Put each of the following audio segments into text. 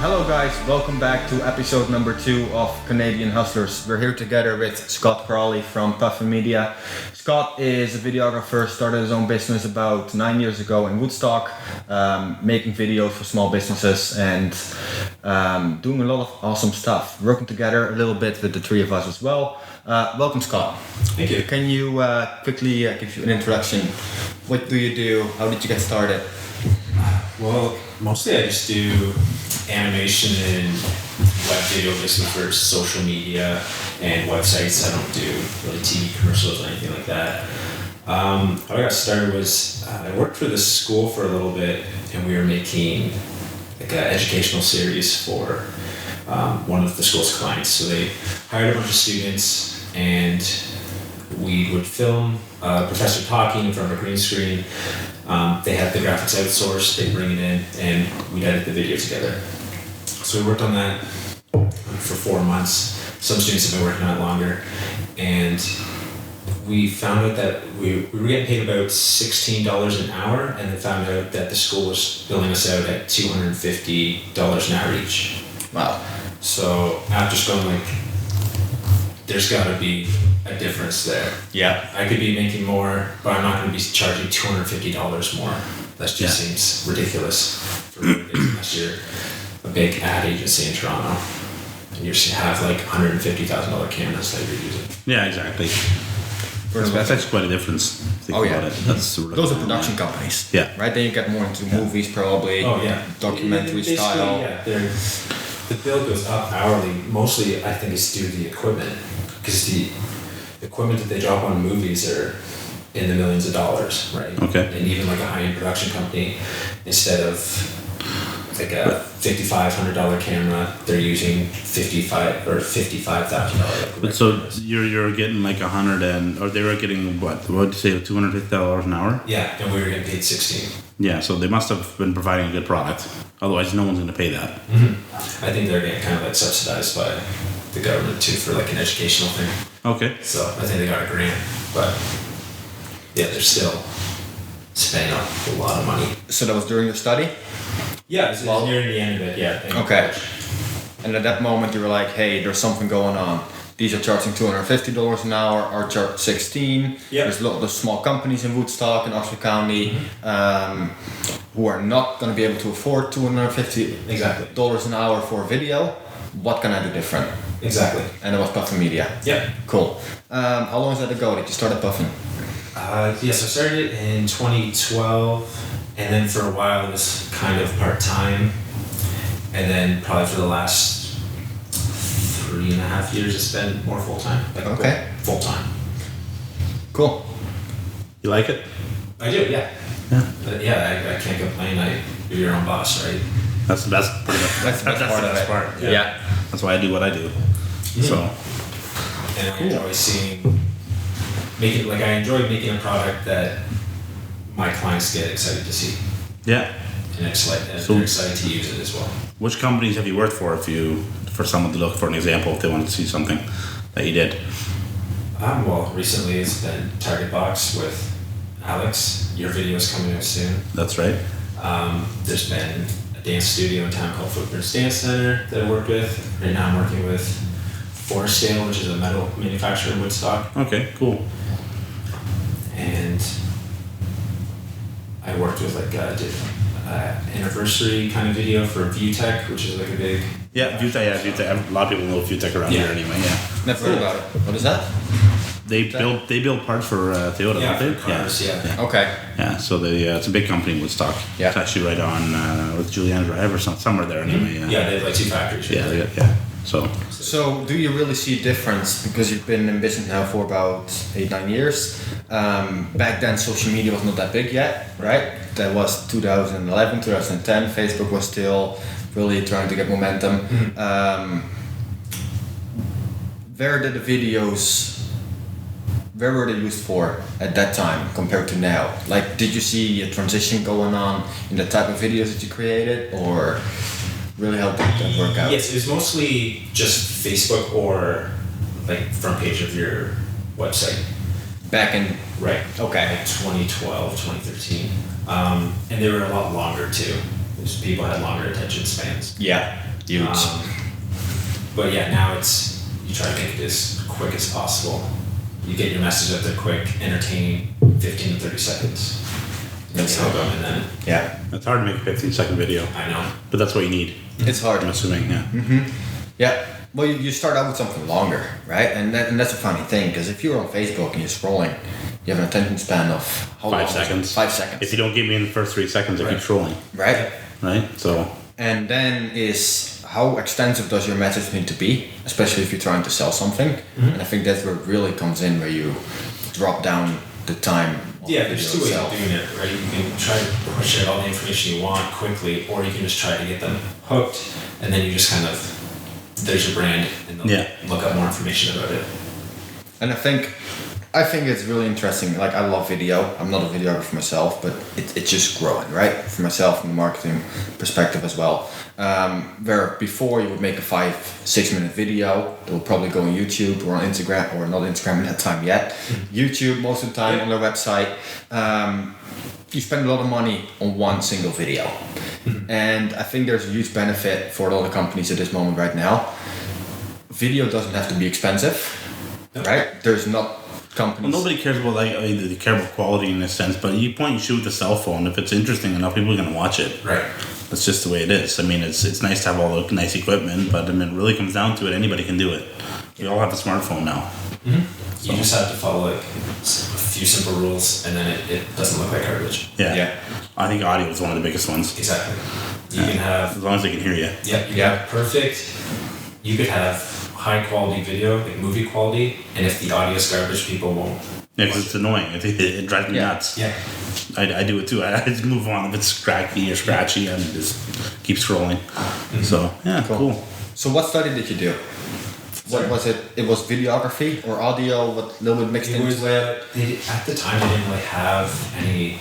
Hello guys, welcome back to episode number 2 of Canadian Hustlers. We're here together with Scott Crawley from Puffin Media. Scott is a videographer, started his own business about 9 years ago in Woodstock, making videos for small businesses and doing a lot of awesome stuff. Working together a little bit with the three of us as well. Welcome Scott. Thank you. Can you quickly give you an introduction? What do you do? How did you get started? Well, mostly I just do animation and web video basically for social media and websites. I don't do really TV commercials or anything like that. How I got started was I worked for this school for a little bit and we were making like an educational series for one of the school's clients. So they hired a bunch of students and we would film a professor talking in front of a green screen. They had the graphics outsourced, they'd bring it in, and we'd edit the video together. So we worked on that for 4 months. Some students have been working on it longer. And we found out that we were getting paid about $16 an hour, and then found out that the school was billing us out at $250 an hour each. Wow. So after just going like, there's gotta be a difference there. Yeah. I could be making more, but I'm not going to be charging $250 more. That just seems ridiculous. For unless you're a big ad agency in Toronto and you have like $150,000 cameras that you're using. Yeah, exactly. That's quite a difference. Think about it. That's those are production companies. Yeah. Right. Then you get more into movies, probably. Oh yeah. Documentary Basically, style. Yeah. The bill goes up hourly. Mostly, I think it's due to the equipment, because the equipment that they drop on movies are in the millions of dollars, right? Okay. And even like a high-end production company, instead of like a $5,500 camera, they're using $55,000. But so you're getting like or they were getting what did you say, $250 an hour? Yeah, and we were getting paid $16. Yeah, so they must have been providing a good product. Otherwise, no one's going to pay that. Mm-hmm. I think they're getting kind of like subsidized by the government too for like an educational thing. Okay. So I think they got a grant, but yeah, they're still spending a lot of money. So that was during your study? Yeah, it's nearing the end of it, yeah. Okay. And at that moment you were like, hey, there's something going on. These are charging $250 an hour, are charged $16. Yeah. There's a lot of small companies in Woodstock and Oxford County who are not going to be able to afford $250 an hour for a video. What can I do different? Exactly. And it was Puffin Media. Yeah. Cool. How long was that ago that you started Puffin? Yes, I started it in 2012, and then for a while it was kind of part-time, and then probably for the last 3.5 years it's been more full-time. Okay. Full-time. Cool. You like it? I do, yeah. Yeah. I can't complain. You're your own boss, right? That's the best part. That's the best part. Yeah. That's why I do what I do. Mm-hmm. So. And I enjoy I enjoy making a product that my clients get excited to see. Yeah. And they're excited to use it as well. Which companies have you worked for for someone to look for an example if they want to see something that you did? Well, recently it's been Target Box with Alex. Your video is coming out soon. That's right. There's been a dance studio in town called Footprints Dance Center that I worked with. Right now I'm working with Forestdale, which is a metal manufacturer in Woodstock. Okay, cool. And I worked with did anniversary kind of video for ViewTech, which is like a big... Yeah, ViewTech. A lot of people know ViewTech around here anyway, yeah. Never heard about it. What is that? They build parts for Toyota, yeah, don't they? For cars, yeah. Okay. Yeah, so it's a big company in Woodstock. Yeah. It's actually right on with Julian Drive or somewhere there anyway. Yeah, they have like 2 factories. Right? Yeah. So do you really see a difference, because you've been in business now for about 8-9 years? Back then social media was not that big yet, right? That was 2011, 2010. Facebook was still really trying to get momentum. Mm-hmm. Where were they used for at that time compared to now? Like, did you see a transition going on in the type of videos that you created, or really how did that work out? Yes, it was mostly just Facebook or like front page of your website. Back in... Right. Okay. Like 2012, 2013. And they were a lot longer too. People had longer attention spans. Yeah. Huge. But yeah, now you try to make it as quick as possible. You get your message out there quick, entertaining, 15 to 30 seconds. That's how how and then Yeah. It's hard to make a 15-second video, I know. but that's what you need. It's hard. I'm assuming, yeah. Yeah. Well, you start out with something longer, right? And that's a funny thing, because if you're on Facebook and you're scrolling, you have an attention span of how 5 long? seconds. 5 seconds. If you don't give me in the first 3 seconds, I keep trolling, Right? right? So, And then is how extensive does your message need to be, especially if you're trying to sell something. And I think that's where it really comes in, where you drop down the time. Of Yeah, the there's video two ways itself. of doing it, right? You can try to push out all the information you want quickly, or you can just try to get them hooked, and then you just kind of, there's your brand, and they'll look up more information about it. And I think it's really interesting. Like, I love video. I'm not a videographer myself, but it's just growing, right? For myself, from the marketing perspective as well. Where before you would make a 5-6 minute video that would probably go on YouTube or on Instagram, or not Instagram at that time yet. YouTube most of the time on their website. You spend a lot of money on one single video. And I think there's a huge benefit for a lot of companies at this moment right now. Video doesn't have to be expensive, right? There's not companies. well, nobody cares about, like, I mean, they care about quality in a sense, but you point and shoot with a cell phone. If it's interesting enough, people are going to watch it. Right. That's just the way it is. I mean, it's nice to have all the nice equipment, but I mean, it really comes down to it. Anybody can do it. We all have a smartphone now. You just have to follow like a few simple rules, and then it doesn't look like garbage. Yeah. I think audio is one of the biggest ones. Exactly. You can have, As long as they can hear you. you have perfect, you could have high quality video, like movie quality, and if the audio is garbage, people won't. Yeah, because it's annoying. It drives me nuts. Yeah. I do it too. I just move on if it's cracky or scratchy and just keep scrolling. So, yeah, cool. So what study did you do? What was it? It was videography or audio? What little bit mixed It into was it? at the time they didn't really have any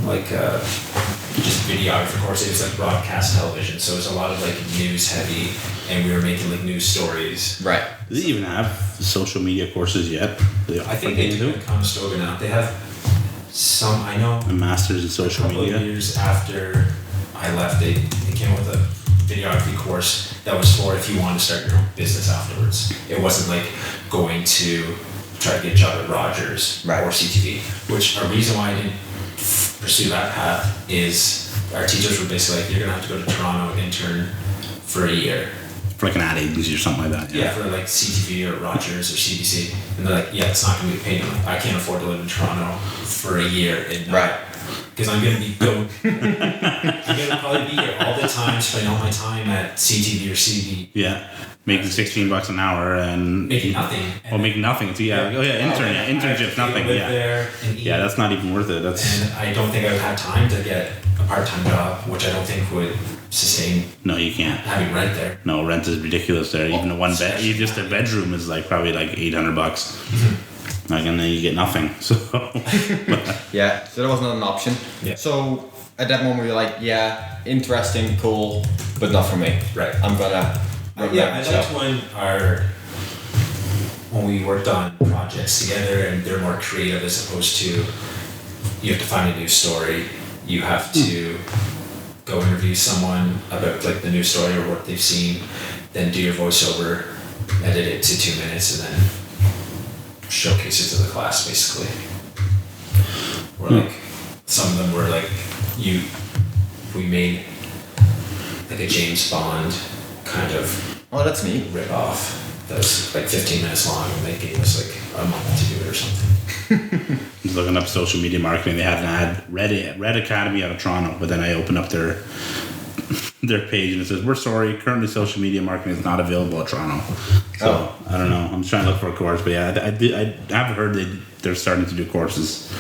like just videography course. It was like broadcast television, so it was a lot of like news heavy, and we were making like news stories. Right. Do they even have social media courses yet? I think they do in Conestoga now. They have some. I know. A master's in social A couple media. of years after I left, they came up with a videography course that was for if you wanted to start your own business afterwards. It wasn't like going to try to get a job at Rogers or CTV, which a reason why I didn't pursue that path is our teachers were basically like, you're going to have to go to Toronto and intern for a year. For like an ad agency or something like that. Yeah, for like CTV or Rogers or CBC. And they're like, yeah, it's not going to be paid. I'm like, I can't afford to live in Toronto for a year. Because I'm going to be I'm going to probably be here all the time, spending all my time at CTV or CB. Yeah. Making $16 an hour and Making nothing. Well, making nothing. It's, internship's nothing. Live there and eat. Yeah, that's not even worth it. That's And I don't think I would have time to get a part-time job, which I don't think would sustain no, you can't. having rent there. No, rent is ridiculous there. Even a one bed, just a bedroom is like probably like $800. Like, and then you get nothing. So Yeah, so that was not an option. Yeah. So at that moment you're like, yeah, interesting, cool, but not for me. Right. I'm gonna I liked when we worked on projects together and they're more creative as opposed to you have to find a new story. You have to go interview someone about like the news story or what they've seen, then do your voiceover, edit it to 2 minutes, and then showcase it to the class basically. Or like some of them were like we made like a James Bond kind of that's neat. rip off that was like 15 minutes long, and they gave us like a month to do it or something. I was looking up social media marketing. They had an ad, Red Academy out of Toronto, but then I opened up their page and it says, "We're sorry, currently social media marketing is not available at Toronto." So I don't know. I'm just trying to look for a course, but yeah, I have heard they're starting to do courses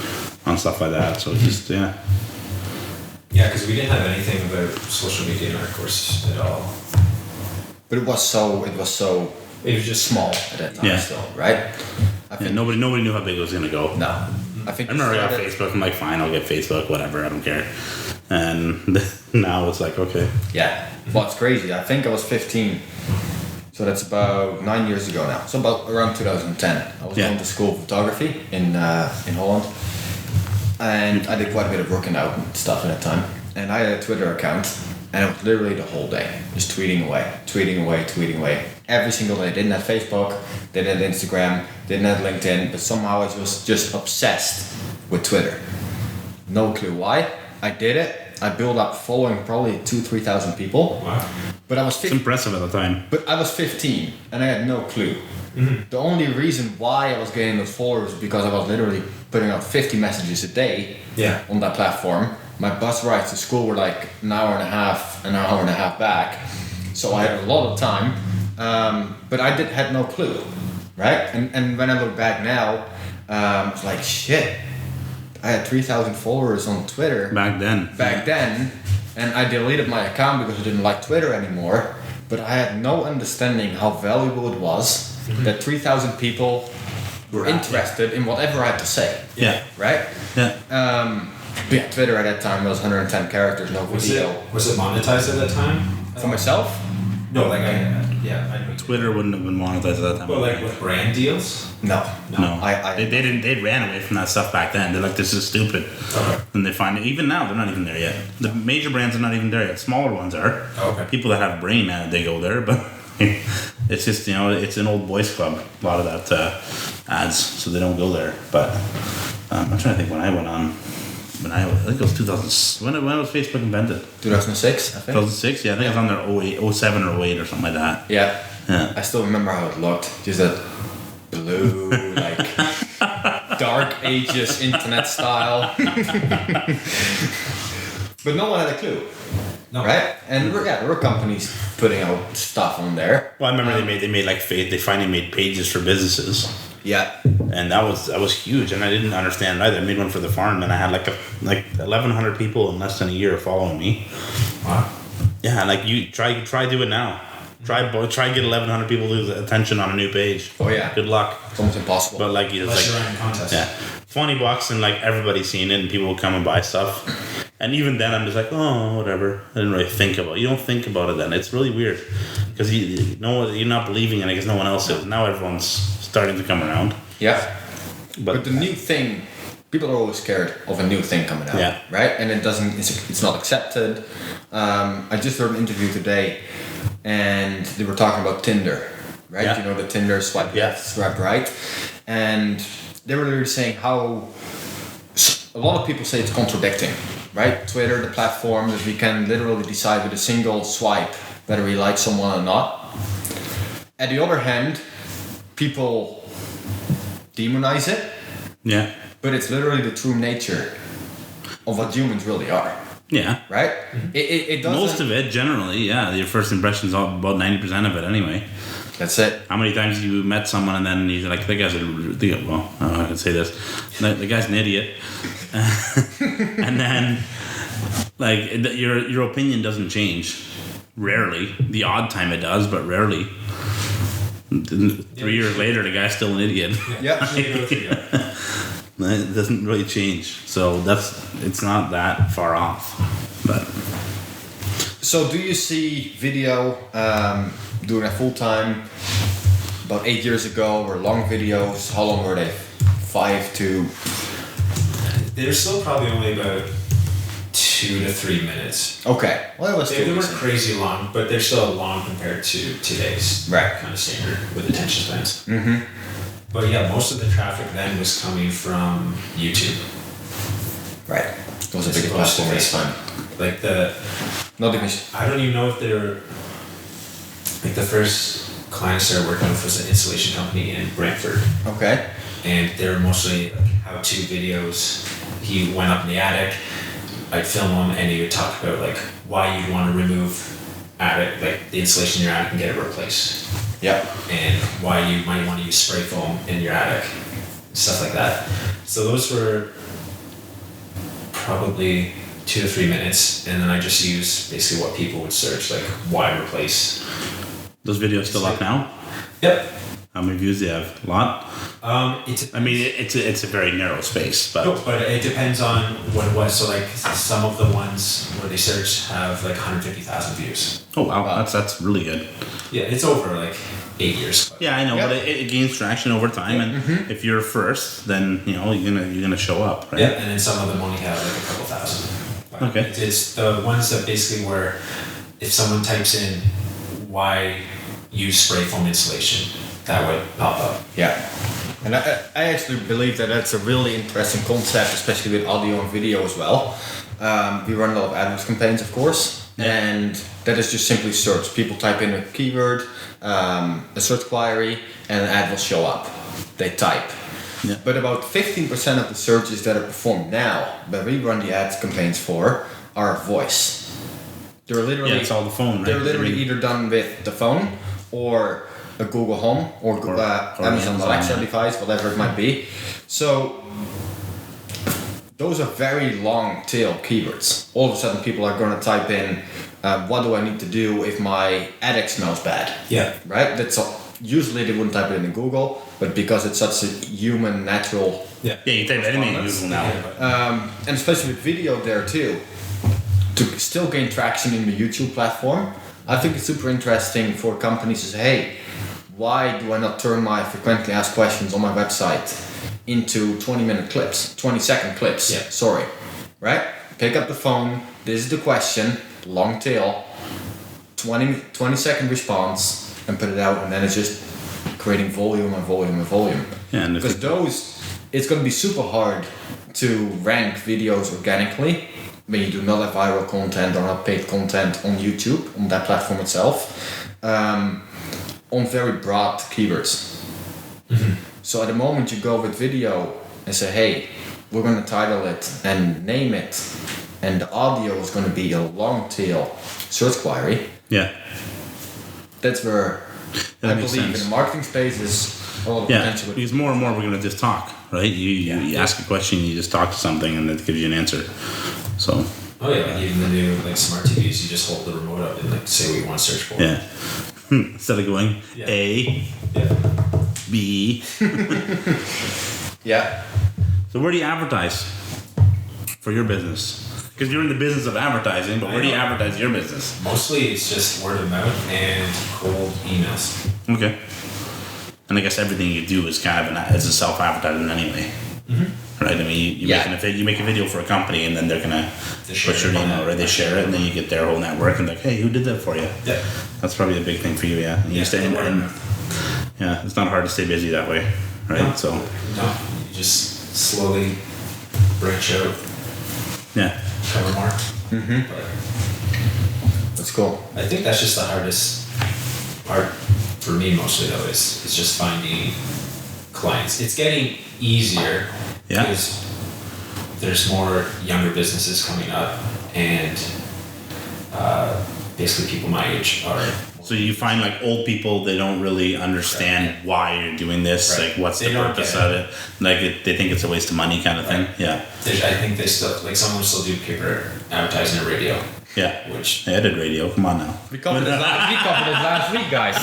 on stuff like that. So just Yeah, because we didn't have anything about social media in our course at all. But it was so It was just small at that time Yeah. still, right? I think nobody knew how big it was gonna go. no. I think I remember I got Facebook. I'm like, fine, I'll get Facebook, whatever, I don't care. And now it's like, okay. Yeah. Well, it's crazy. I think I was 15. So that's about 9 years ago now. So about around 2010. I was going to school of photography in Holland. And I did quite a bit of working out and stuff at that time. And I had a Twitter account. And it was literally the whole day, just tweeting away. Every single day. Didn't have Facebook, didn't have Instagram, didn't have LinkedIn, but somehow I was just obsessed with Twitter. No clue why. I did it. I built up following probably 2,000-3,000 people. Wow. But I was 15. It's impressive at the time. But I was 15 and I had no clue. Mm-hmm. The only reason why I was getting those followers was because I was literally putting out 50 messages a day on that platform. My bus rides to school were like an hour and a half back. So I had a lot of time, but I had no clue, right? And when I look back now, it's like, shit, I had 3,000 followers on Twitter. Back then, and I deleted my account because I didn't like Twitter anymore. But I had no understanding how valuable it was that 3,000 people were interested in whatever I had to say. Yeah. Right? Yeah. Yeah, Twitter at that time was 110 characters, no video. Was it monetized at that time? For myself? No, like I know. Twitter wouldn't have been monetized at that time. Well, like with brand deals? No. They ran away from that stuff back then. They're like, this is stupid. Okay. And they find it, even now, they're not even there yet. The major brands are not even there yet. Smaller ones are. Okay. People that have a brain, they go there, but it's just, it's an old boys club, a lot of that ads, so they don't go there. But I'm trying to think when I went on. I think it was 2000. When was Facebook invented? 2006, I think. 2006, yeah. I think I was on there 07 or 08 or something like that. Yeah. Yeah. I still remember how it looked. Just that blue, like dark ages internet style. But no one had a clue. No. Right? And there were companies putting out stuff on there. Well, I remember they finally made pages for businesses. Yeah. And that was huge, and I didn't understand it either. I made one for the farm, and I had like 1,100 people in less than a year following me. Wow. Yeah, like you try do it now. Try get 1,100 people to lose attention on a new page. Oh yeah. Good luck. It's almost impossible. But like unless you're running a contest. Yeah, $20 and like everybody's seeing it, and people will come and buy stuff. And even then, I'm just like, oh, whatever. I didn't really think about it. You don't think about it then. It's really weird because you're not believing it. I guess no one else is. Now everyone's starting to come around. Yeah. But the new thing, people are always scared of a new thing coming out. Yeah. Right? And it's not accepted. I just heard an interview today and they were talking about Tinder. Right? Yeah. You know, the Tinder swipe left, swipe right. And they were literally saying how a lot of people say it's contradicting. Right? Twitter, the platform that we can literally decide with a single swipe whether we like someone or not. At the other hand, people demonize it. Yeah. But it's literally the true nature of what humans really are. Yeah. Right? It doesn't... Most of it, generally, yeah. Your first impression's all about 90% of it anyway. That's it. How many times you met someone and then you're like, that guy's I can say this. The guy's an idiot. And then, like, your opinion doesn't change. Rarely. The odd time it does, but rarely. 3 years later, the guy's still an idiot. Yeah. It doesn't really change. So it's not that far off. But so do you see video doing it full time about 8 years ago, or long videos? How long were they? 5 to... They're still probably only about 2 to 3 minutes. Okay. Well, that was they weren't crazy long, but they're still long compared to today's kind of standard with attention spans. Mm-hmm. But yeah, most of the traffic then was coming from YouTube. Right. It was a big platform this time. Like I don't even know if they're like the first client I started working with was an installation company in Brantford. Okay. And they were mostly like how-to videos. He went up in the attic, I'd film him, and he would talk about like why you'd want to remove attic, like the insulation in your attic and get it replaced. Yep. And why you might want to use spray foam in your attic, stuff like that. So those were probably 2 to 3 minutes, and then I just used basically what people would search, like why replace. Those videos still up now? Yep. How many views do you have? A lot? It's a very narrow space, but... No, but it depends on what it was. So, like, some of the ones where they search have, like, 150,000 views. Oh, wow. That's really good. Yeah, it's over, like, 8 years. Yeah, I know, but it gains traction over time, and if you're first, then, you're gonna show up, right? Yeah, and then some of them only have, like, a couple thousand. fine. Okay. It's the ones that basically where if someone types in why use spray foam insulation, that would pop up. Yeah. And I actually believe that that's a really interesting concept, especially with audio and video as well. We run a lot of AdWords campaigns, of course, and that is just simply search. People type in a keyword, a search query, and an ad will show up. They type. Yeah. But about 15% of the searches that are performed now, that we run the ads campaigns for, are voice. They're literally, Yeah, it's all the phone, right? They're literally either done with the phone or a Google Home or Amazon Alexa device, whatever it might be. So those are very long tail keywords. All of a sudden people are going to type in, what do I need to do if my attic smells bad? Yeah. Right? That's all. Usually they wouldn't type it in Google, but because it's such a human, natural... Yeah, you type anything in Google now. and especially with video there too, to still gain traction in the YouTube platform, I think it's super interesting for companies to say, hey, why do I not turn my frequently asked questions on my website into 20-minute clips, 20-second clips? Yeah. Sorry, right? Pick up the phone, this is the question, long tail, 20-second response, and put it out, and then it's just creating volume and volume and volume. Yeah, and because those, it's going to be super hard to rank videos organically when you do not have viral content or not paid content on YouTube, on that platform itself, on very broad keywords. Mm-hmm. So at the moment you go with video and say, hey, we're going to title it and name it, and the audio is going to be a long tail search query. Yeah. That's where That I makes believe sense. in the marketing space is a lot of Yeah, potential. because more and more we're going to just talk, right? You ask a question, you just talk to something, and it gives you an answer. So. Oh yeah, like even the new like smart TVs, you just hold the remote up and like say what you want to search for. Yeah. Instead of going A, B. Yeah. So where do you advertise for your business? Because you're in the business of advertising, but where do you advertise your business? Mostly it's just word of mouth and cold emails. Okay. And I guess everything you do is kind of it's a self-advertising anyway. Mm-hmm. Right? I mean, you make a video for a company, and then they're gonna put your name out, right? They share it, and then you get their whole network, and like, hey, who did that for you? Yeah. That's probably a big thing for you, yeah. And you stay and yeah, it's not hard to stay busy that way, right? No. So. No, you just slowly branch out. Yeah. Cover more. Mm-hmm. But That's cool. I think that's just the hardest part for me mostly though is just finding clients. It's getting easier because there's more younger businesses coming up and basically people my age are. So you find like old people, they don't really understand why you're doing this, like what's the purpose of it. Like they think it's a waste of money kind of thing. Yeah. I think they still, like someone still do paper advertising or radio. Yeah. Which I did radio, come on now. We covered this last week, guys.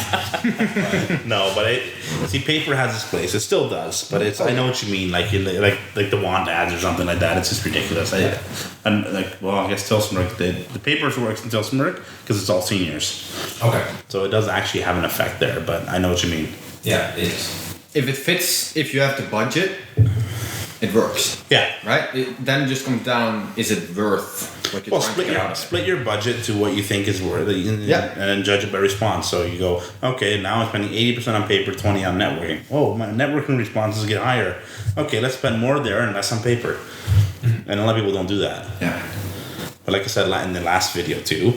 No, but see, paper has its place. It still does, but it's. I know what you mean. Like the wand ads or something like that. It's just ridiculous. And like, well, I guess Tilsonburg, the paper works in Tilsonburg because it's all seniors. okay. So it does actually have an effect there. But I know what you mean. Yeah, it is. If it fits, if you have the budget, it works. Yeah. Right? Then it just comes down, is it worth what you're Well, trying to get out of it? split your budget to what you think is worth it, and then judge it by response. So you go, okay, now I'm spending 80% on paper, 20% on networking. Oh, my networking responses get higher. Okay, let's spend more there and less on paper. And a lot of people don't do that. Yeah. But like I said in the last video too,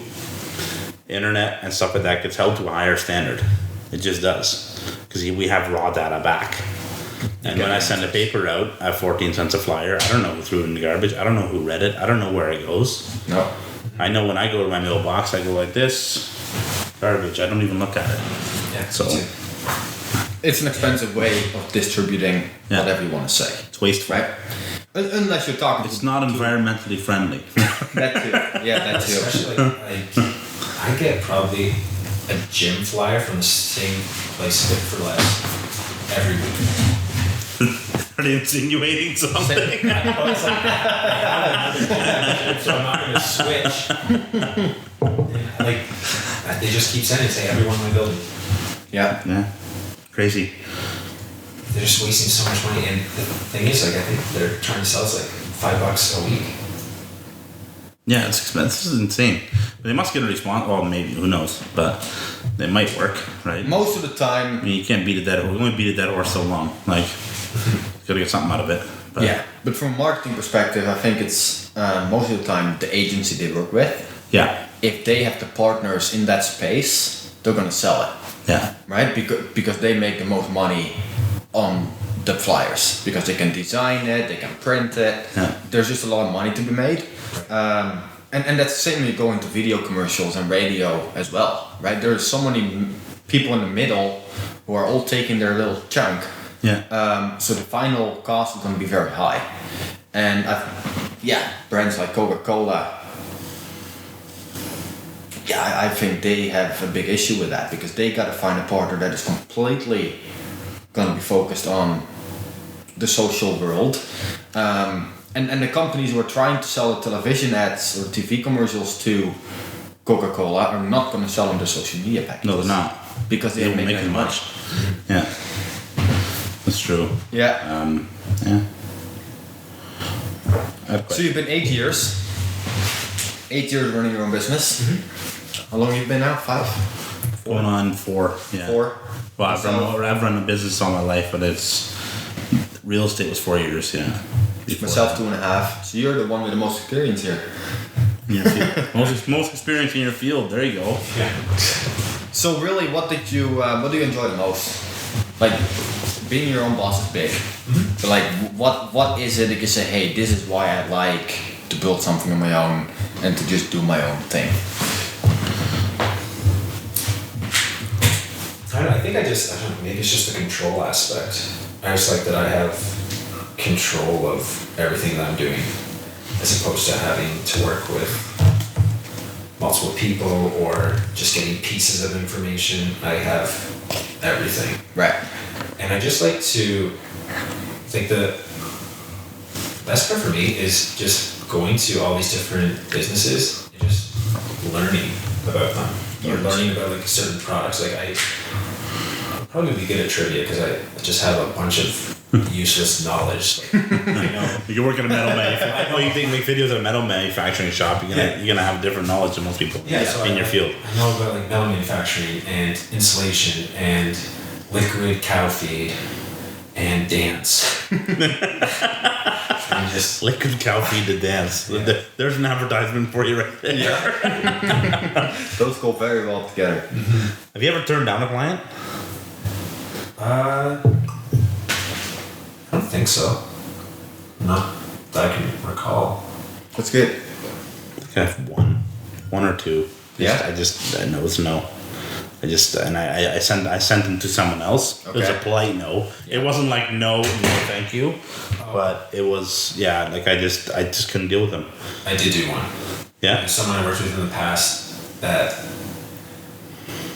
internet and stuff like that gets held to a higher standard. It just does. Because we have raw data back. And when I send a paper out at 14 cents a flyer, I don't know who threw it in the garbage. I don't know who read it. I don't know where it goes. No. I know when I go to my mailbox, I go like this, garbage. I don't even look at it. Yeah. So It's an expensive way of distributing whatever you want to say. it's wasteful. Right? Unless you're talking It's not environmentally friendly. that too. Yeah, that too. Especially like I get probably a gym flyer from the same place for less every week. Are they insinuating something? So I'm not going to switch. Like they just keep sending, say everyone in my building. Yeah. Yeah. Crazy. They're just wasting so much money, and the thing is, like I think they're trying to sell us like $5 a week. Yeah, it's expensive. This is insane. But they must get a response. Well, maybe, who knows? But they might work, right? Most of the time. I mean, you can't beat a dead horse. You only beat a dead horse so long. Like, you gotta get something out of it. But Yeah, but from a marketing perspective, I think it's most of the time the agency they work with. Yeah. If they have the partners in that space, they're gonna sell it, Yeah. right? Because they make the most money on the flyers because they can design it, they can print it. Yeah. There's just a lot of money to be made, and that's the same when you go into video commercials and radio as well, right? There's so many people in the middle who are all taking their little chunk. Yeah. So the final cost is going to be very high, and brands like Coca-Cola. Yeah, I think they have a big issue with that because they got to find a partner that is completely going to be focused on the social world. And the companies who are trying to sell the television ads or TV commercials to Coca-Cola are not going to sell them the social media packages. No, they're not. Because they won't don't make as any much. Yeah. That's true. Yeah. Yeah. So you've been 8 years. 8 years running your own business. Mm-hmm. How long have you been now? 5? Going on 4. Yeah. 4? Well, I've run a business all my life, but it's real estate was 4 years. Yeah. Before Myself that. 2.5. So you're the one with the most experience here. In your field. most experience in your field. There you go. Yeah. So really, what do you enjoy the most? Like, being your own boss is big. Mm-hmm. But like, what is it that you say, hey, this is why I like to build something on my own and to just do my own thing? I think I don't know, maybe it's just the control aspect. I just like that I have control of everything that I'm doing as opposed to having to work with multiple people or just getting pieces of information. I have everything. Right. And I just like to think the best part for me is just going to all these different businesses and just learning about them. Or learning about like certain products. Like I'll probably be good at trivia because I just have a bunch of useless knowledge. Like, You work at a metal manufacturing. Oh, you think make videos at a metal manufacturing shop? You're gonna have different knowledge than most people so in your field. I know about like metal manufacturing and insulation and liquid cow feed and dance. And just Liquid cow feed to dance. Yeah. There's an advertisement for you right there. Yeah. Those go very well together. Have you ever turned down a client? I don't think so. Not that I can recall. That's good. I think I have one or two. Yeah? I know it's no. I sent them to someone else. It was a Okay. polite no. It wasn't like no, thank you. But it was like I just couldn't deal with them. I did do one. Yeah. There's someone I worked with in the past that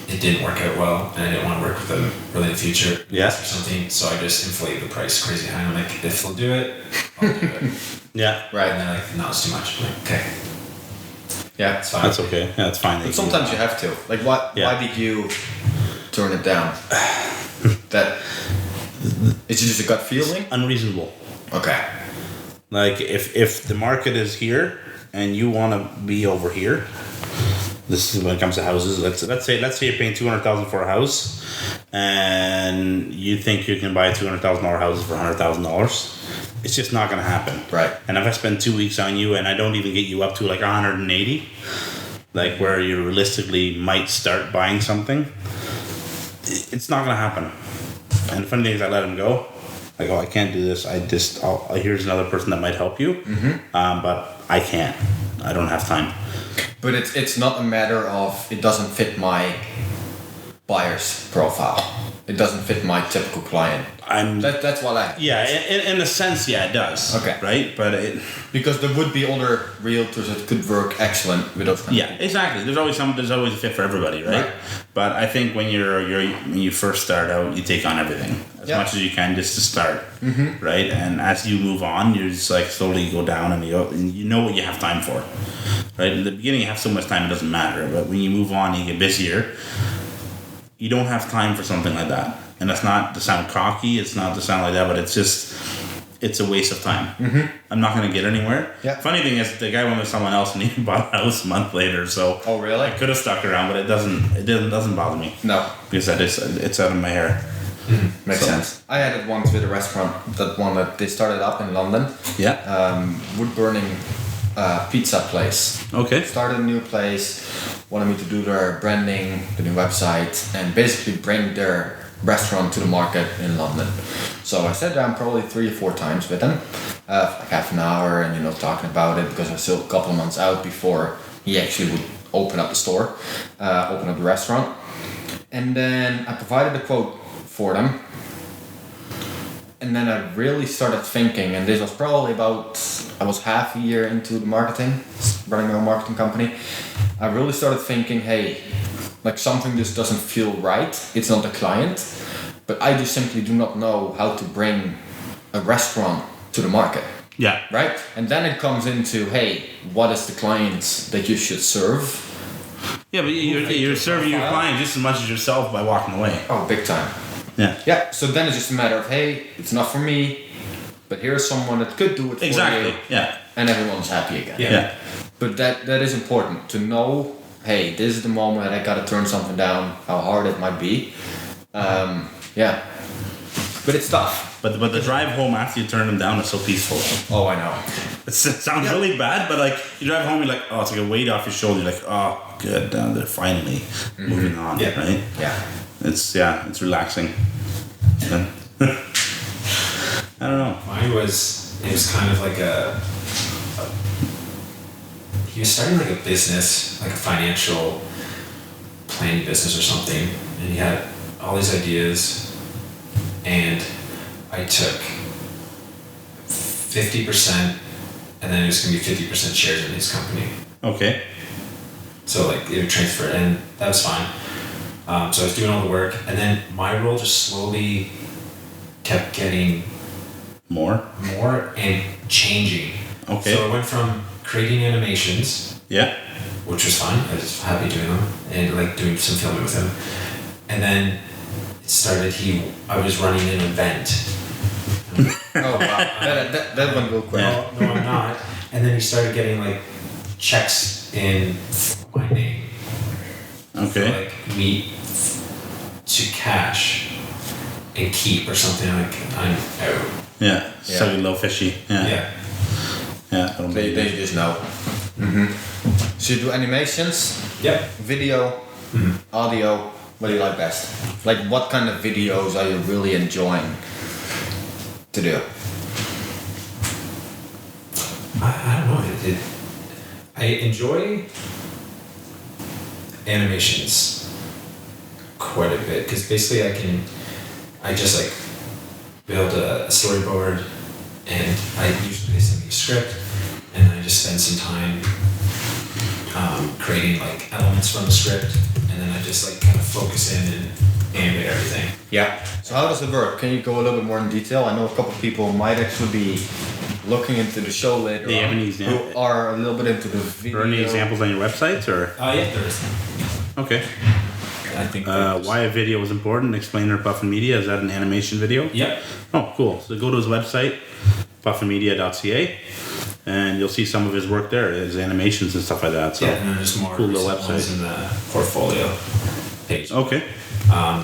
it didn't work out well, and I didn't want to work with them really in the future. Yeah. Or something, so I just inflated the price crazy high. I'm like, if they'll do it, I'll do it. Yeah. Right. And they're like, no, it's too much. I'm like, okay, Yeah. it's fine. That's okay. Yeah, that's fine. But sometimes you have to. Like, why did you turn it down? That is it just a gut feeling? Unreasonable. Okay. Like if the market is here and you want to be over here, this is when it comes to houses. Let's say you're paying $200,000 for a house, and you think you can buy $200,000 houses for $100,000. It's just not gonna happen. Right. And if I spend 2 weeks on you and I don't even get you up to like 180, like where you realistically might start buying something, it's not gonna happen. And the funny thing is, I let him go. Like, oh, I can't do this. Here's another person that might help you, but I can't. I don't have time. But it's not a matter of it doesn't fit my buyer's profile. It doesn't fit my typical client. That's what I... Yeah, in a sense, yeah, it does. Okay. Right, but Because there would be other realtors that could work excellent with those kind of yeah, exactly. There's always a fit for everybody, right? But I think when when you first start out, you take on everything as much as you can just to start, right? And as you move on, you just like slowly go down, and you know what you have time for, right? In the beginning, you have so much time it doesn't matter, but when you move on, you get busier. You don't have time for something like that, and that's not to sound cocky. It's not to sound like that, but it's just it's a waste of time. I'm not going to get anywhere. Yeah. Funny thing is, the guy went with someone else and he bought a house a month later. So Oh, really? I could have stuck around, but it doesn't bother me No. because it's out of my hair. Makes So- sense. I had it once with a restaurant, that they started up in London. Yeah. Wood burning pizza place. Okay. Started a new place, wanted me to do their branding, the new website, and basically bring their restaurant to the market in London. So I sat down probably 3 or 4 times with him, like half an hour, and talking about it because I was still a couple of months out before he actually would open up the store, open up the restaurant. And then I provided a quote for them. And then I really started thinking, and this was probably I was half a year into the marketing, running my own marketing company. I really started thinking, hey, like something just doesn't feel right. It's not the client, but I just simply do not know how to bring a restaurant to the market, Yeah. right? And then it comes into, hey, what is the clients that you should serve? Yeah, but you're serving your client just as much as yourself by walking away. Oh, big time. Yeah. Yeah, so then it's just a matter of, hey, it's not for me, but here's someone that could do it for Exactly. you, Yeah. and everyone's happy again. Yeah. But that is important to know, hey, this is the moment that I gotta turn something down, how hard it might be. Yeah. But it's tough. But the drive home after you turn them down is so peaceful. Oh, I know. It sounds really bad, but like you drive home, you're like, oh, it's like a weight off your shoulder. You're like, oh, good, now they're finally moving on, Yeah. right? Yeah. It's relaxing. Yeah. I don't know. Mine was kind of like he was starting like a business, like a financial planning business or something, and he had all these ideas, and I took 50%, and then it was gonna be 50% shares in his company. Okay. So like it would transfer, and that was fine. So I was doing all the work, and then my role just slowly kept getting More? and changing. Okay. So I went from creating animations, Yeah. which was fun. I was happy doing them and like doing some filming with him. And then it started. I was running an event. Oh, wow. that went real quick. Yeah. No, I'm not. And then he started getting like checks in my name. Okay. For, like meat to cash and keep or something like I'm out. Yeah. Yeah. So a little fishy. Yeah. Yeah. Yeah. I don't They believe it. just know. So you do animations, Yep. video, audio. What do you like best? Like, what kind of videos are you really enjoying to do? I don't know. I enjoy animations quite a bit because basically I just like build a storyboard and I usually send me a script and I just spend some time creating like elements from the script and then I just like kind of focus in and animate everything. Yeah. So how does it work? Can you go a little bit more in detail? I know a couple of people might actually be looking into the show later Do you have on any example? who are a little bit into the video. Are there any examples on your websites or? Yeah, there is. Okay. I think. Why a video is important? Explainer Puffin Media. Is that an animation video? Yep. Oh, cool. So go to his website, puffinmedia.ca, and you'll see some of his work there, his animations and stuff like that. So Yeah, and then there's more cool little recent ones website. in the portfolio page. Okay.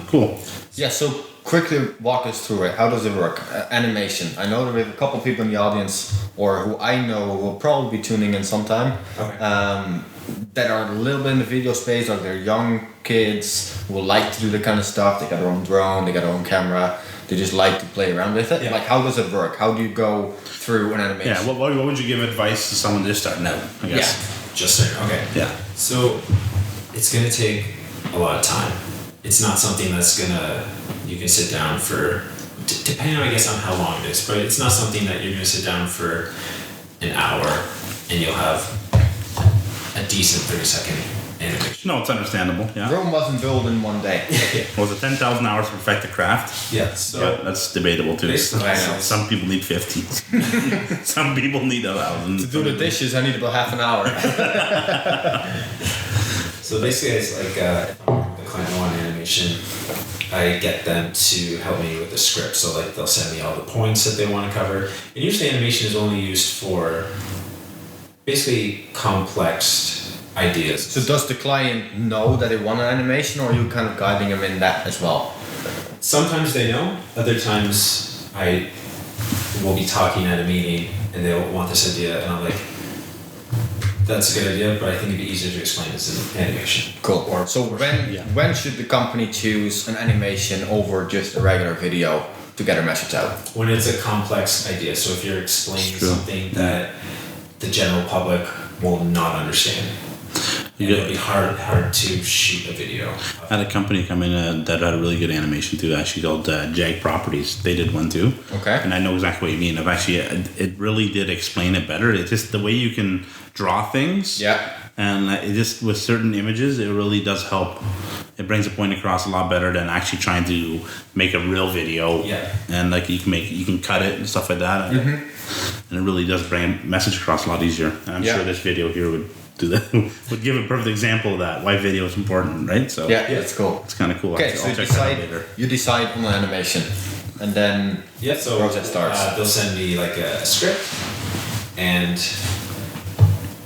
Cool. Yeah, so quickly walk us through it. How does it work? Animation. I know that we have a couple of people in the audience, or who I know will probably be tuning in sometime, Okay. that are a little bit in the video space, or they're young kids who will like to do the kind of stuff. They got their own drone, they got their own camera. They just like to play around with it. Yeah. Like, how does it work? How do you go through an animation? Yeah. What would you give advice to someone just starting out? I guess. Just saying. Okay. Yeah. So it's gonna take a lot of time. It's not something that's you can sit down for, depending on, I guess, on how long it is, but it's not something that you're gonna sit down for an hour and you'll have a decent 30-second animation. No, it's understandable. Yeah. Rome wasn't built in one day. Was it 10,000 hours to perfect the craft? Yeah. So Yeah, that's debatable too. Basically, I know. Some people need 50. Some people need 1,000. To do the dishes, I need about half an hour. basically, it's like if the client want animation animation, I get them to help me with the script. So like they'll send me all the points that they want to cover. And usually animation is only used for basically complex ideas. So does the client know that they want an animation, or are you kind of guiding them in that as well? Sometimes they know, other times I will be talking at a meeting and they'll want this idea and I'm like, that's a good idea, but I think it'd be easier to explain this in animation. Cool. So when should the company choose an animation over just a regular video to get a message out? When it's a complex idea, so if you're explaining something that the general public will not understand, it'll be hard to shoot a video. I had a company come in that had a really good animation too, actually called Jag Properties. They did one too. Okay. And I know exactly what you mean. It really did explain it better. It's just the way you can draw things. Yeah. And it just with certain images, it really does help. It brings a point across a lot better than actually trying to make a real video. Yeah. And like you can cut it and stuff like that. And it really does bring a message across a lot easier. And I'm sure this video here would do that. Would give a perfect example of that. Why video is important, right? So That's cool. it's kind of cool. Okay, so you decide on an animation, and then the process starts. They'll send me like a script,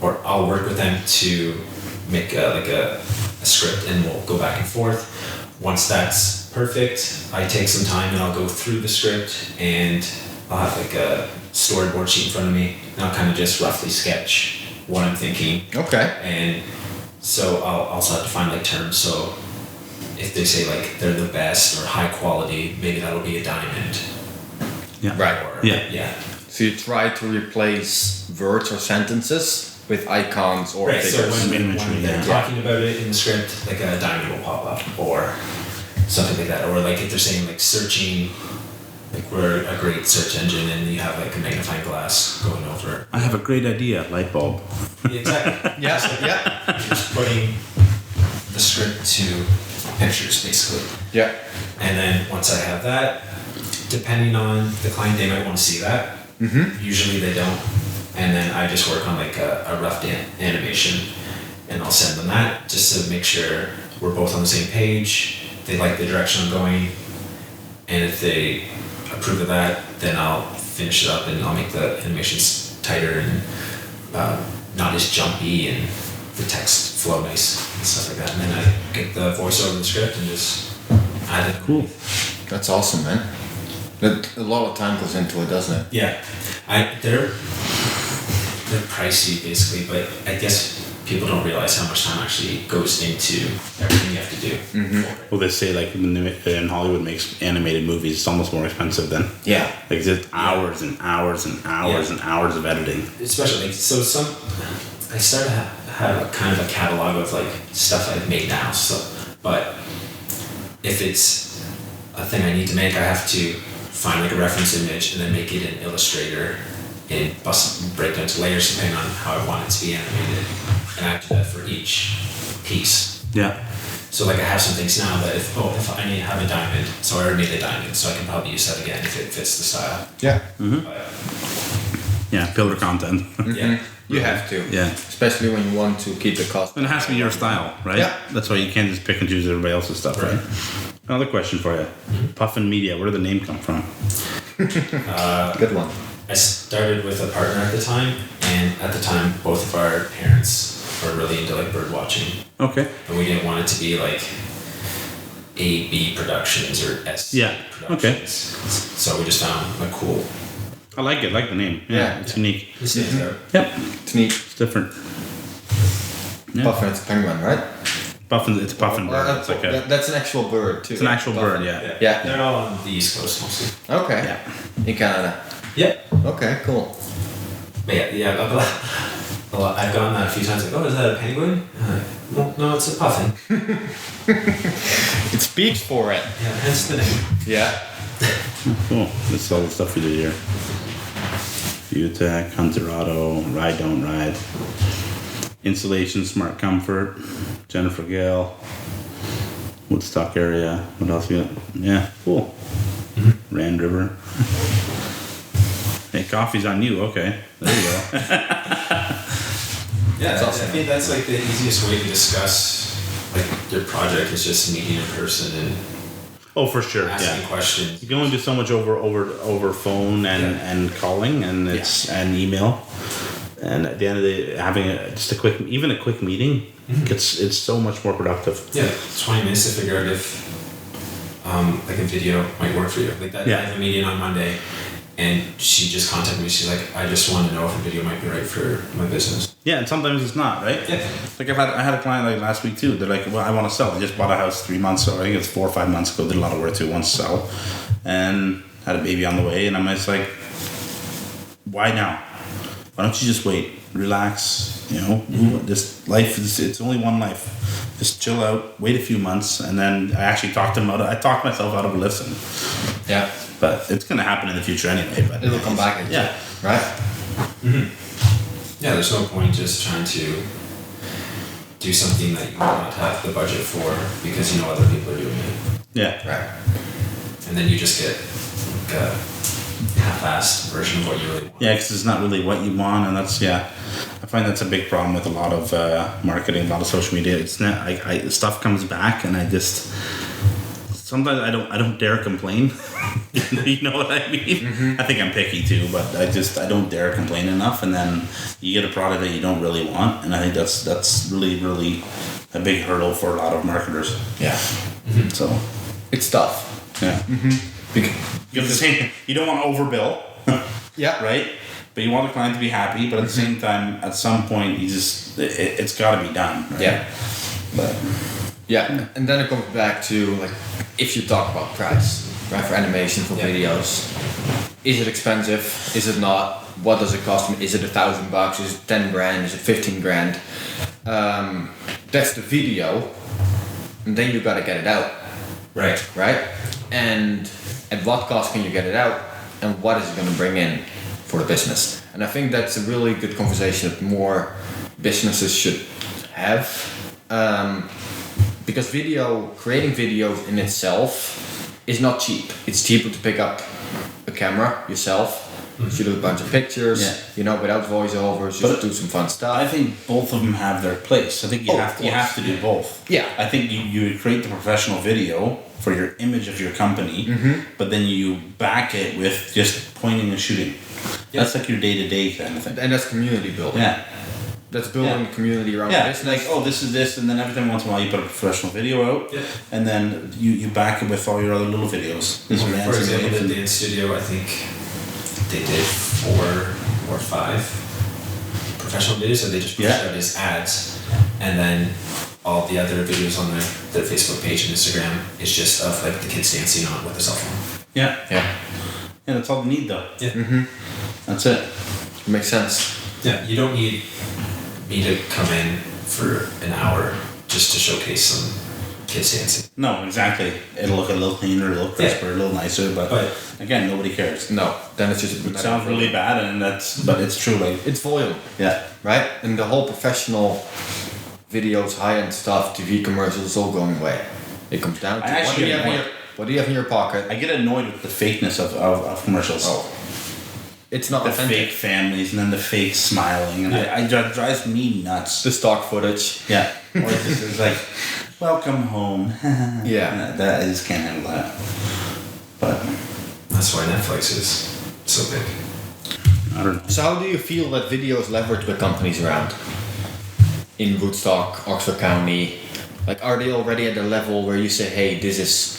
or I'll work with them to make a script, and we'll go back and forth. Once that's perfect, I take some time and I'll go through the script, and I'll have like a storyboard sheet in front of me, and I'll kind of just roughly sketch what I'm thinking. Okay. And so I'll also have to find like terms. So if they say like they're the best or high quality, maybe that'll be a diamond. Yeah. Right. Or, Yeah. So you try to replace words or sentences with icons or Right. So figures. when they're talking about it in the script, like a diamond will pop up or something like that. Or like if they're saying like searching, like we're a great search engine and you have like a magnifying glass going over. I have a great idea, light bulb. Yeah, exactly. Yeah. Just putting the script to pictures basically. Yeah. And then once I have that, depending on the client, they might want to see that. Usually they don't. And then I just work on like a rough animation and I'll send them that just to make sure we're both on the same page. They like the direction I'm going. And if they approve of that, then I'll finish it up and I'll make the animations tighter and not as jumpy and the text flow nice and stuff like that. And then I get the voiceover in the script and just add it. Cool. That's awesome, man. A lot of time goes into it, doesn't it? Yeah, they're pricey basically, but I guess people don't realize how much time actually goes into everything you have to do. Well, they say like in Hollywood makes animated movies, it's almost more expensive than like just hours and hours and hours and hours of editing. Especially like, so I started to have a kind of a catalog of like stuff I've made now. So, but if it's a thing I need to make, I have to find like a reference image and then make it in Illustrator and break down to layers depending on how I want it to be animated. And I have to do that for each piece. Yeah. So like I have some things now that if I need to have a diamond, so I already made a diamond, so I can probably use that again if it fits the style. Yeah. Yeah, pillar content. Yeah. You have to. Yeah. Especially when you want to keep the cost. And it has to be your style, right? Yeah. That's why you can't just pick and choose everybody else's stuff, right? Another question for you. Puffin Media, where did the name come from? Good one. I started with a partner at the time, and at the time, both of our parents were really into like bird watching. Okay. And we didn't want it to be like AB Productions or SC Productions. Okay. So we just found a cool. I like it, I like the name. Yeah, it's unique. It stands out. Yep. It's neat. It's different. Yeah. Puffin, it's a penguin, right? It's a puffin bird. It's like That's an actual bird too. it's an actual bird, yeah. Yeah. They're all on the East Coast mostly. Okay. Yeah. In Canada. Yeah. Okay, cool. But yeah, I've gotten that a few times. Like, oh, is that a penguin? Well, no, it's a puffin. It speaks for it. Yeah, hence the name. Yeah. Cool. This is all the stuff we did here. UTech, Hunter Auto, Ride Don't Ride. Installation, Smart Comfort, Jennifer Gale, Woodstock area. What else we got? Yeah, cool. Rand River. Hey, coffee's on you. Okay, there you go. Yeah, I think that's like the easiest way to discuss like your project is just meeting in person and Oh, for sure. asking questions. You can only do so much over phone and calling and and email. And at the end of the day, having just a quick meeting, it's so much more productive. Yeah, 20 minutes to figure out if like a video might work for you. Like that, I have a meeting on Monday, and she just contacted me. She's like, I just want to know if a video might be right for my business. Yeah, and sometimes it's not, right? Yeah. Like I had a client like last week too. They're like, well, I want to sell. They just bought a house 3 months ago. I think it's 4 or 5 months ago. Did a lot of work too. Wants to sell, and had a baby on the way. And I'm just like, why now? Why don't you just wait, relax? You know, this life it's only one life. Just chill out, wait a few months, and then I actually talked myself out of a listen. Yeah. But it's gonna happen in the future anyway. But It'll come back. Yeah. Right. Yeah, there's no point just trying to do something that you might not have the budget for because you know other people are doing it. Yeah. Right. And then you just get like a half-assed version of what you really want. Yeah, because it's not really what you want, and that's I find that's a big problem with a lot of marketing, a lot of social media. It's not stuff comes back, and I just sometimes I don't dare complain. You know what I mean? I think I'm picky too, but I don't dare complain enough, and then you get a product that you don't really want, and I think that's really a big hurdle for a lot of marketers. Yeah. So It's tough. yeah, you don't want to overbill. Yeah. Right? But you want the client to be happy, but at the same time, at some point, it's got to be done. Right? Yeah. But Yeah, and then it comes back to like if you talk about price, right, for animation, for videos, is it expensive? Is it not? What does it cost me? Is it $1,000? Is it 10 grand? Is it 15 grand? That's the video, and then you gotta get it out, Right. right? And at what cost can you get it out? And what is it gonna bring in for the business? And I think that's a really good conversation that more businesses should have. Because creating videos in itself is not cheap. It's cheaper to pick up a camera yourself, shoot a bunch of pictures, without voiceovers, just do some fun stuff. I think both of them have their place. I think you have to do both. Yeah. I think you create the professional video for your image of your company, but then you back it with just pointing and shooting. Yeah. That's like your day-to-day kind of thing. And that's community building. Yeah. That's building a community around Yeah, the it's business. like, this is this, and then every time once in a while you put a professional video out, and then you back it with all your other little videos. For example, the dance studio, I think they did 4 or 5 professional videos, so they just pushed out as ads, and then all the other videos on their Facebook page and Instagram is just of like the kids dancing on with a cell phone. Yeah. Yeah. Yeah, that's all they need though. Yeah. That's it. Makes sense. Yeah, you don't need me to come in for an hour just to showcase some kids dancing. No, exactly. It'll look a little cleaner, a little crisper, a little nicer, but again, nobody cares. No, then it's just. It sounds really bad, but it's true. Like It's volume, yeah, right? And the whole professional videos, high-end stuff, TV commercials, is all going away. It comes down to what do you have in your pocket? I get annoyed with the fakeness of commercials. Oh. It's not The authentic. fake families and then the fake smiling, and it drives me nuts. The stock footage. Yeah, or it's like, welcome home. Yeah. That I just can't handle that. But That's why Netflix is so big. I don't know. So how do you feel that video is leveraged by companies around? In Woodstock, Oxford County? Like, are they already at the level where you say, hey, this is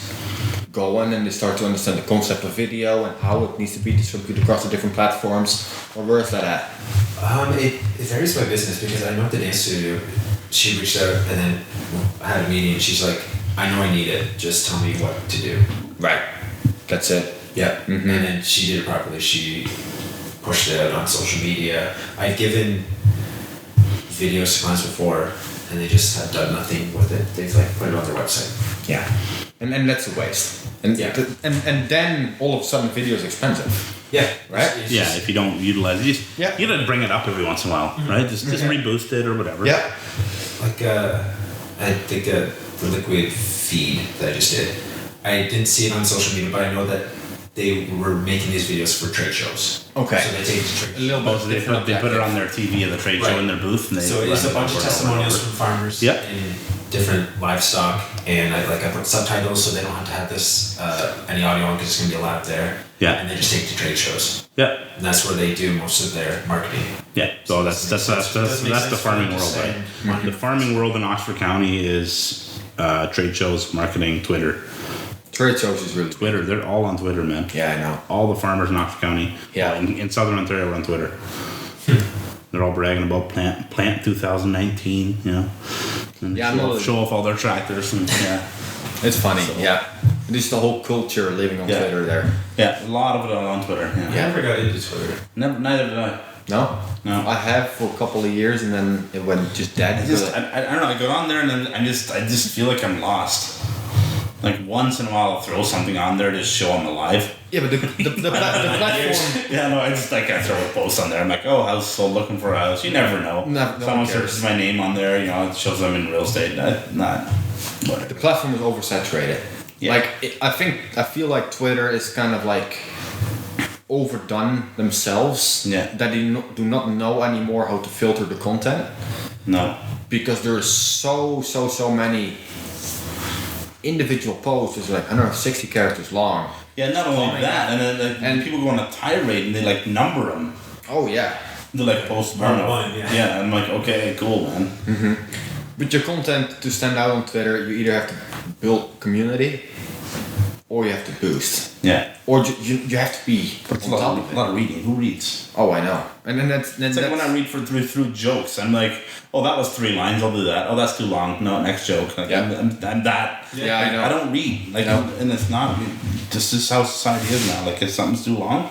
going, and they start to understand the concept of video and how it needs to be distributed across the different platforms? Or where is that at? It varies by business, because I know at the dance studio, she reached out and then I had a meeting and she's like, I know I need it, just tell me what to do. Right. That's it. Yeah. And then she did it properly. She pushed it out on social media. I've given videos to clients before and they just have done nothing with it. They've like put it on their website. Yeah. And that's a waste. And and then all of a sudden video is expensive. Yeah. Right? It's Yeah, just- if you don't utilize it, you gotta bring it up every once in a while, right? Just reboost it or whatever. Yeah. Like I think the liquid feed that I just did, I didn't see it on social media, but I know that they were making these videos for trade shows. Okay. So they take the trade A little bit. So they put it on their TV at the trade show in their booth, and they So it's a run bunch of over and testimonials over. from farmers Yep. in different livestock, and I put subtitles so they don't have to have this any audio on because it's gonna be loud there. Yeah. And they just take to trade shows, Yeah, and that's where they do most of their marketing. yeah. So that's the farming world, right? The farming world in Oxford County is trade shows, marketing, Twitter. Trade shows is really Twitter, they're all on Twitter, man. Yeah, I know. All the farmers in Oxford County, Yeah. in Southern Ontario, are on Twitter. They're all bragging about plant 2019, you know. And Yeah, show off all their tractors and yeah. It's funny, yeah. This is the whole culture living on Yeah. Twitter there. Yeah, a lot of it on Twitter. Yeah. I never got into Twitter. Neither did I. No? No. I have for a couple of years and then it went just dead. I don't know. I go on there and then I just feel like I'm lost. Like once in a while, I'll throw something on there to show I'm alive. Yeah, but the platform. Yeah, no, I just like I throw a post on there. I'm like, oh, house sold, looking for a house. You never know. No one Someone cares. searches my name on there. You know, it shows I'm in real estate. Not whatever. The platform is oversaturated. Yeah. Like I feel like Twitter is kind of like overdone themselves. Yeah. That they do not know anymore how to filter the content No. because there's so many individual posts. It's like 160 characters long. Yeah, not only that, and then And- people go on a tirade and they like number them. Oh yeah. They like post One burn one, yeah. Yeah, I'm like, okay, cool, man. With your content to stand out on Twitter, you either have to build community or you have to boost. Yeah. Or you have to be It's on top of a lot it. of reading. Who reads? Oh, I know. And then that's It's like when I read through jokes, I'm like, oh, that was 3 lines, I'll do that. Oh, that's too long. No, next joke. Like, Yeah. I'm that. Yeah, I know. I don't read. Like, No. and it's not. This is how society is now. Like, if something's too long,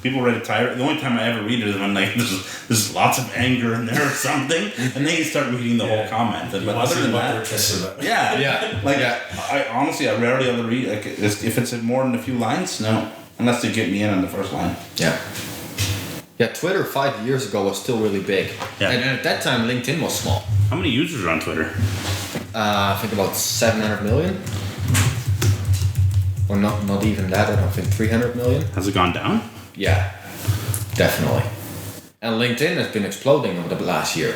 people read a tirade. The only time I ever read it is when like there's lots of anger in there or something, and then you start reading the whole comment. But other than that, yeah, Yeah. Like, Yeah. I honestly, I rarely ever read. Like, if it's more than a few lines, no, unless they get me in on the first line. Yeah. Yeah, Twitter 5 years ago was still really big. Yeah. And at that time, LinkedIn was small. How many users are on Twitter? I think about 700 million. Or not even that, I don't think 300 million. Has it gone down? Yeah, definitely. And LinkedIn has been exploding over the last year.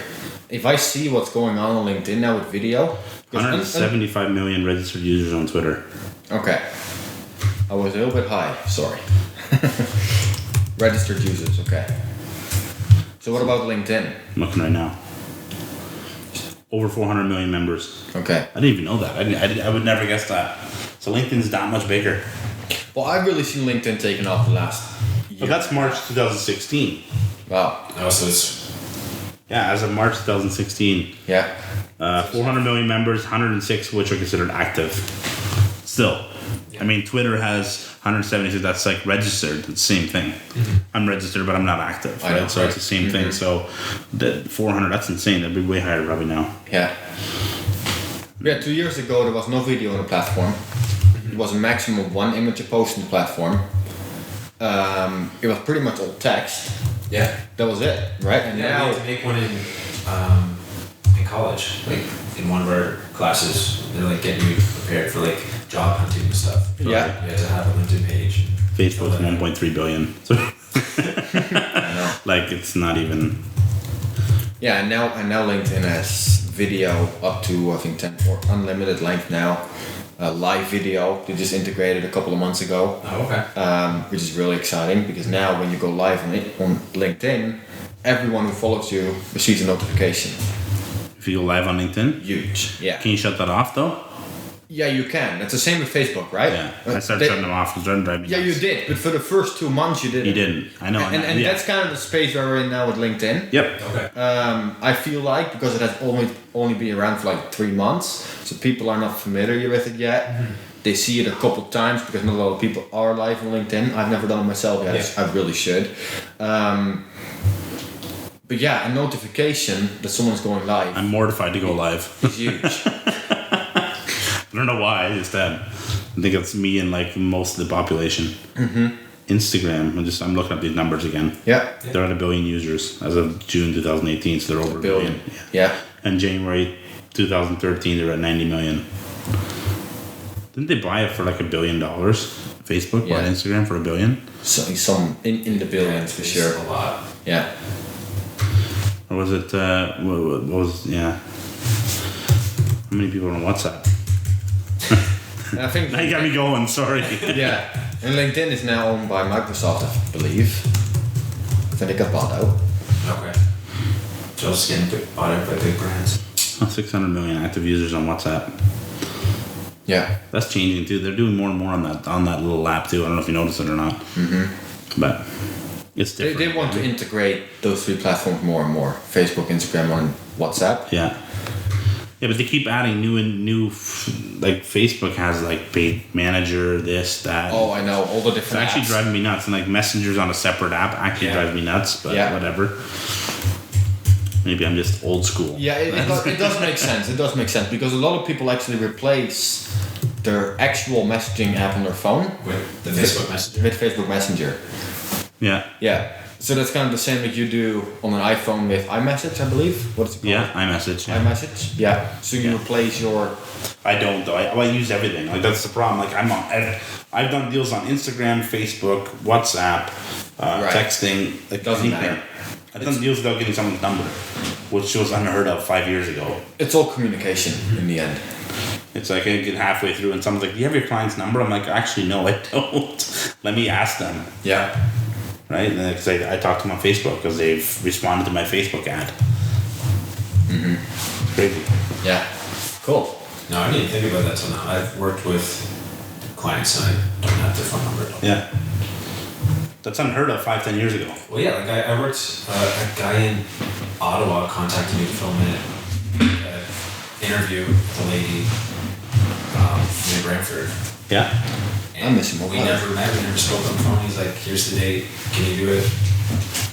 If I see what's going on LinkedIn now with video... 175 million registered users on Twitter. Okay. I was a little bit high, sorry. Registered users, okay. So what about LinkedIn? I'm looking right now. Over 400 million members. Okay. I didn't even know that. I would never guess that. So LinkedIn's that much bigger. Well, I've really seen LinkedIn taken off the last year. But that's March 2016. Wow. Oh, so it's Yeah, as of March 2016. Yeah. 400 million members, 106 of which are considered active. Still. I mean, Twitter has 176, that's like registered. It's the same thing. I'm registered, but I'm not active. I know, Right? So it's the same thing. So the 400, that's insane. That'd be way higher probably now. Yeah. Yeah, 2 years ago there was no video on the platform. It was a maximum of 1 image you post on the platform. It was pretty much all text. yeah. That was it, right? And Yeah, we now, had to make one in college, like in one of our classes. They're like getting you prepared for like job hunting and stuff. Yeah. You had to have a LinkedIn page. Facebook's 1.3 billion. So I know. like it's not even. Yeah, and now LinkedIn has video up to I think 10 or unlimited length now. Live video they just integrated a couple of months ago. Oh, okay. Which is really exciting because now when you go live on LinkedIn, everyone who follows you receives a notification. If you go live on LinkedIn, Huge. Yeah. can you shut that off though? Yeah, you can. It's the same with Facebook, right? Yeah, I started shutting them off because they're driving me Yeah, you nuts. did, but for the first 2 months you didn't. You didn't. I know. And yeah. that's kind of the space where we're in now with LinkedIn. Yep. Okay. I feel like because it has only been around for like 3 months, so people are not familiar with it yet. They see it a couple times because not a lot of people are live on LinkedIn. I've never done it myself yet. Yeah. I really should. But yeah, a notification that someone's going live I'm mortified to go live. is huge. I don't know why. I just I think it's me and like most of the population. Instagram. I'm looking at these numbers again. Yeah. They're at 1 billion users as of June 2018, so they're over a billion. Yeah. And January 2013, they're at 90 million. Didn't they buy it for like $1 billion? Facebook, Yeah. Instagram for $1 billion? So some in the billions for It's sure. a lot. Yeah. Or was it, what was, yeah. How many people are on WhatsApp? And I think Now you got me going, sorry. yeah. And LinkedIn is now owned by Microsoft, I believe. I think it got bought out. Okay. Just getting bought out by big brands. 600 million active users on WhatsApp. Yeah. That's changing too. They're doing more and more on that little app too. I don't know if you noticed it or not. Mm-hmm. But it's different. They want to integrate those three platforms more and more. Facebook, Instagram, and WhatsApp. Yeah. Yeah, but they keep adding new, like Facebook has like paid manager, this, that. Oh, I know. All the It's different actually apps. driving me nuts. And like Messenger's on a separate app actually drives me nuts, but whatever. Maybe I'm just old school. Yeah, it does make sense. It does make sense because a lot of people actually replace their actual messaging app on their phone With the Facebook Messenger. with Facebook Messenger. Yeah. Yeah. So that's kind of the same that you do on an iPhone with iMessage, I believe. What's it called? Yeah, iMessage. Yeah. iMessage. Yeah. So you replace your. I don't though. I use everything. Like that's the problem. Like I've done deals on Instagram, Facebook, WhatsApp, Right. texting. Like Doesn't anything. matter. I've done deals without getting someone's number, which was unheard of 5 years ago. It's all communication in the end. It's like I get halfway through and someone's like, "Do you have your client's number?" I'm like, "Actually, no, I don't. Let me ask them." Yeah. Right? Because I talked to them on Facebook because they've responded to my Facebook ad. It's crazy. Yeah. Cool. No, I didn't think about that till now. I've worked with clients and I don't have their phone number at all. Yeah. That's unheard of 5-10 years ago. Well, yeah, like I worked, a guy in Ottawa contacted me to film an interview with a lady in Brantford. Yeah. And I miss him a we lot. never met, we never spoke on the phone. He's like, here's the date, can you do it?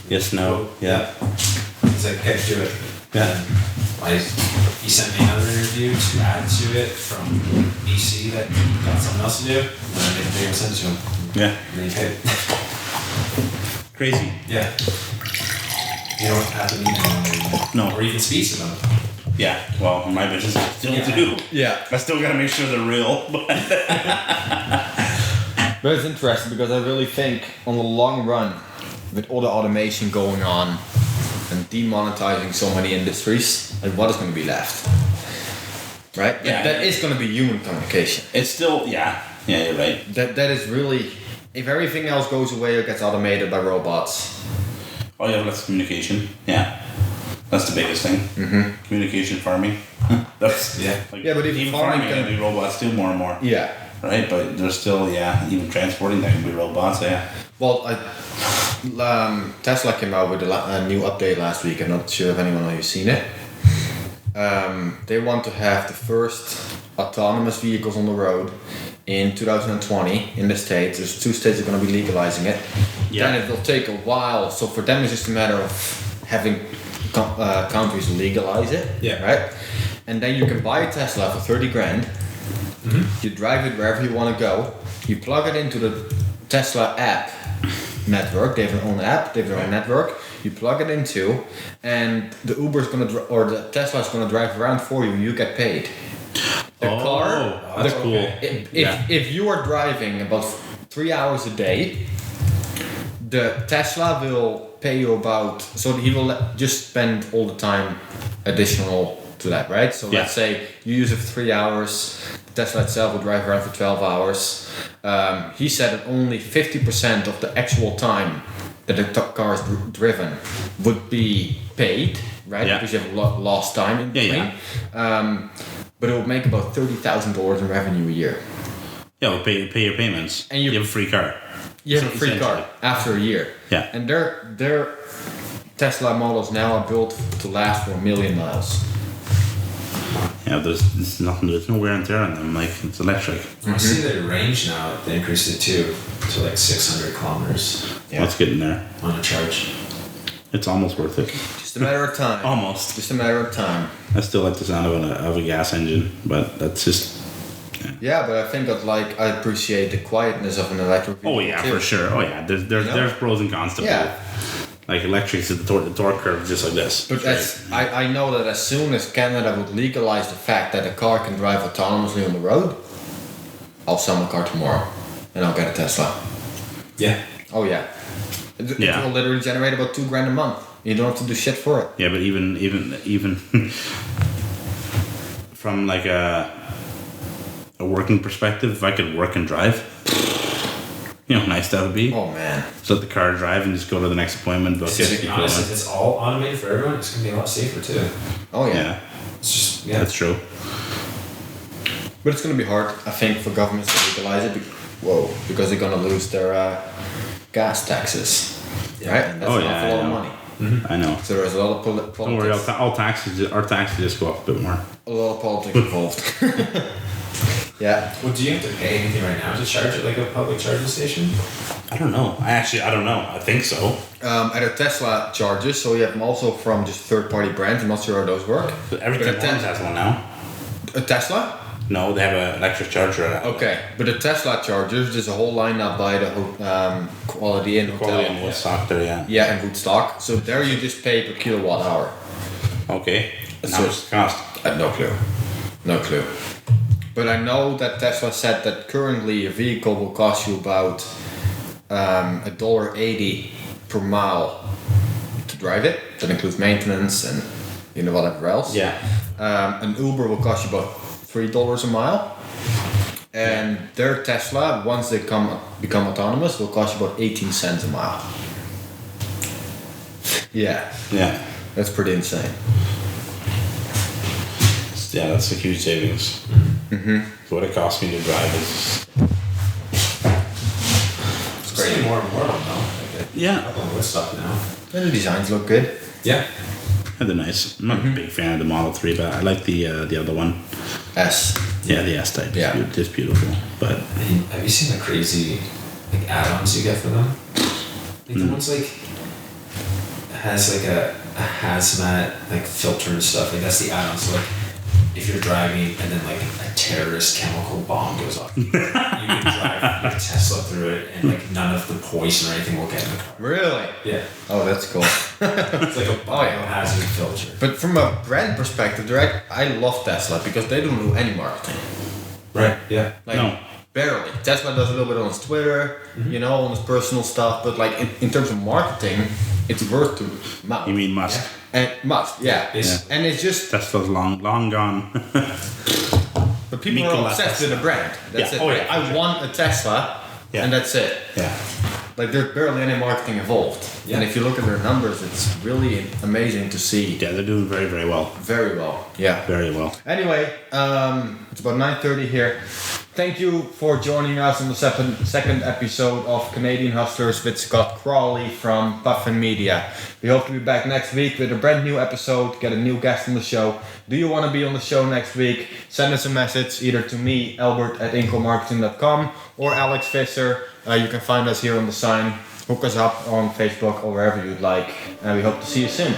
Yes, no. Yeah. He's like, okay, do it. Yeah. And he sent me another interview to add to it from BC that got someone else to do. And I made a video and sent it to him. Yeah. And then he paid. Crazy. Yeah. You don't have to meet anyone No. or even speak to them. Yeah. Well, in my business, I still Yeah. do. Yeah. I still gotta make sure they're real. But it's interesting because I really think on the long run, with all the automation going on and demonetizing so many industries, like what is going to be left? Right? Yeah. That is going to be human communication. It's still, yeah. Yeah, you're right. That is really, if everything else goes away or gets automated by robots. Oh, yeah, less communication. Yeah. That's the biggest thing. Mm-hmm. Communication farming. That's, Yeah. Like, Yeah, but if even farming farming can be robots too more and more. Yeah. Right? But there's still, yeah, even transporting that can be robots, yeah. Well, Tesla came out with a new update last week. I'm not sure if anyone of you seen it. They want to have the first autonomous vehicles on the road in 2020 in the States. There's 2 states that are going to be legalizing it. Yeah. Then it will take a while. So for them, it's just a matter of having countries legalize it. Yeah. Right? And then you can buy a Tesla for 30 grand. You drive it wherever you want to go. You plug it into the Tesla app network. They have their own app. They have their own network. You plug it into, and the Uber's gonna or the Tesla's gonna drive around for you. You get paid. The car. That's the- cool. If you are driving about 3 hours a day, the Tesla will pay you about. So he will just spend all the time additional to that, right? So let's say you use it for 3 hours. Tesla itself will drive around for 12 hours. He said that only 50% of the actual time that the car is driven would be paid, right? Yeah. Because you have lost time in between. But it would make about $30,000 in revenue a year. Yeah, we'll pay your payments. And you have a free car. You have a free car after a year. Yeah. And their Tesla models now are built to last for 1 million miles. Yeah, there's nothing. There's no wear and tear on them. Like it's electric. I see the range now. They increased it to like 600 kilometers Yeah. Let's get in there. on a charge. It's almost worth it. Just a matter of time. Almost. Just a matter of time. I still like the sound of a gas engine, but that's just. Yeah, but I think that like I appreciate the quietness of an electric vehicle. Oh yeah, too. for sure. Oh yeah, there's pros and cons to Yeah. both. Like electrics, the torque curve is just like this. But I know that as soon as Canada would legalize the fact that a car can drive autonomously on the road, I'll sell my car tomorrow. and I'll get a Tesla. Yeah. Oh yeah. It Yeah. will literally generate about $2,000 a month. You don't have to do shit for it. Yeah, but even from like a working perspective, if I could work and drive, nice that would be. Oh man. So let the car drive and just go to the next appointment. But To be honest, if it's all automated for everyone, it's gonna be a lot safer too. Oh yeah. yeah, It's just that's true. But it's gonna be hard, I think, for governments to legalize it. Because they're gonna lose their gas taxes. Yeah. Right? And that's Oh, an yeah, awful I lot of know. money. I know. So there's a lot of politics. Don't worry, our taxes just go up a bit more. A lot of politics involved. Yeah. Well, do you have to pay anything right now to charge at like a public charging station? I don't know. I don't know. I think so. At a Tesla charges, so you have them also from just third-party brands. I'm not sure how those work. But everything But a else has one now. A Tesla? No, they have an electric charger. Okay, but the Tesla chargers, there's a whole line up by the Quality Inn Hotel. Quality in Woodstock there, yeah. Yeah, in Woodstock. So there you just pay per kilowatt hour. Okay. And So- how much does it cost? I have no clue. No clue. But I know that Tesla said that currently a vehicle will cost you about $1.80 per mile to drive it. That includes maintenance and whatever else. Yeah. An Uber will cost you about $3 a mile. And their Tesla, once they become autonomous, will cost you about 18 cents a mile. Yeah, Yeah. that's pretty insane. Yeah, that's a huge savings. Mm-hmm. So what it costs me to drive is It's great. More and more of them now. Like Yeah. Up on Woodstock now. And the designs look good. Yeah. they're nice. I'm not a big fan of the Model 3, but I like the other one. S. Yeah, the S type. Yeah. It's just beautiful. But I mean, have you seen the crazy like add-ons you get for them? Like the ones like has like a hazmat like filter and stuff. Like that's the add-on. So like if you're driving and then like a terrorist chemical bomb goes off, you can drive your Tesla through it and like none of the poison or anything will get in the car. Really? Yeah. Oh, that's cool. It's like a biohazard filter. But from a brand perspective, I love Tesla because they don't do any marketing. Right. Yeah. Like, No. barely. Tesla does a little bit on his Twitter, on his personal stuff, but like in terms of marketing, it's word to mouth. you mean Musk? And must, yeah. It's- And it's just, Tesla's long gone. but people are Nikola obsessed Tesla. with a brand. That's Yeah. it. Oh, Like, yeah. I want a Tesla, Yeah. and that's it. Yeah. Like there's barely any marketing involved. Yeah. And if you look at their numbers, it's really amazing to see. Yeah, they're doing very, very well. Very well. Yeah. Very well. Anyway, it's about 9:30 here. Thank you for joining us on the second episode of Canadian Hustlers with Scott Crawley from Puffin Media. We hope to be back next week with a brand new episode, get a new guest on the show. Do you want to be on the show next week? Send us a message either to me, Albert@incomarketing.com, or Alex Visscher. You can find us here on the sign. Hook us up on Facebook or wherever you'd like. And we hope to see you soon.